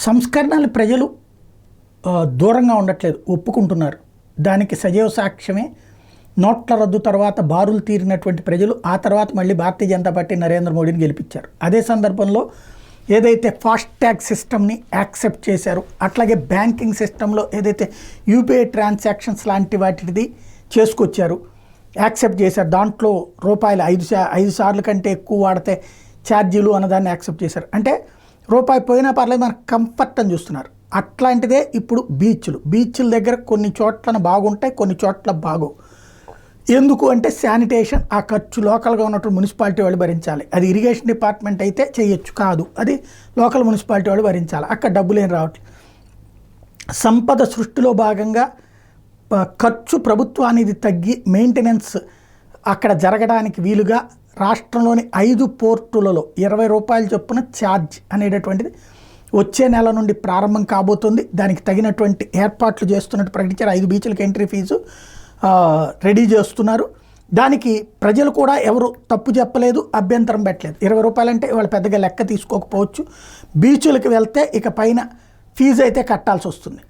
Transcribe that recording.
సంస్కరణలు ప్రజలు దూరంగా ఉండట్లేదు, ఒప్పుకుంటున్నారు. దానికి సజీవ సాక్ష్యమే నోట్ల రద్దు తర్వాత బారులు తీరినటువంటి ప్రజలు ఆ తర్వాత మళ్ళీ భారతీయ జనతా పార్టీ నరేంద్ర మోడీని గెలిపించారు. అదే సందర్భంలో ఏదైతే ఫాస్ట్ ట్యాగ్ సిస్టమ్ని యాక్సెప్ట్ చేశారు, అట్లాగే బ్యాంకింగ్ సిస్టంలో ఏదైతే యూపీఐ ట్రాన్సాక్షన్స్ లాంటి వాటిది చేసుకొచ్చారు, యాక్సెప్ట్ చేశారు. దాంట్లో రూపాయలు 5 సార్లు కంటే ఎక్కువ వాడితే ఛార్జీలు అన్నదాన్ని యాక్సెప్ట్ చేశారు. అంటే రూపాయి పోయినా పర్లేదు, మనకు కంఫర్ట్ అని చూస్తున్నారు. అట్లాంటిదే ఇప్పుడు బీచ్ల దగ్గర కొన్ని చోట్ల బాగుంటాయి, కొన్ని చోట్ల బాగోవు. ఎందుకు అంటే శానిటేషన్, ఆ ఖర్చు లోకల్గా ఉన్నట్టు మున్సిపాలిటీ వాళ్ళు భరించాలి. అది ఇరిగేషన్ డిపార్ట్మెంట్ అయితే చేయొచ్చు, కాదు అది లోకల్ మున్సిపాలిటీ వాళ్ళు భరించాలి. అక్కడ డబ్బులు ఏం రావట్లేదు. సంపద సృష్టిలో భాగంగా ఖర్చు ప్రభుత్వానికి తగ్గి మెయింటెనెన్స్ అక్కడ జరగడానికి వీలుగా రాష్ట్రంలోని 5 పోర్టులలో 20 రూపాయల చొప్పున ఛార్జ్ అనేటటువంటిది వచ్చే నెల నుండి ప్రారంభం కాబోతుంది. దానికి తగినటువంటి ఏర్పాట్లు చేస్తున్నట్టు ప్రకటించారు. 5 బీచ్లకు ఎంట్రీ ఫీజు రెడీ చేస్తున్నారు. దానికి ప్రజలు కూడా ఎవరు తప్పు చెప్పలేదు, అభ్యంతరం పెట్టలేదు. 20 రూపాయలంటే వాళ్ళు పెద్దగా లెక్క తీసుకోకపోవచ్చు. బీచ్లకు వెళ్తే ఇక పైన ఫీజు అయితే కట్టాల్సి వస్తుంది.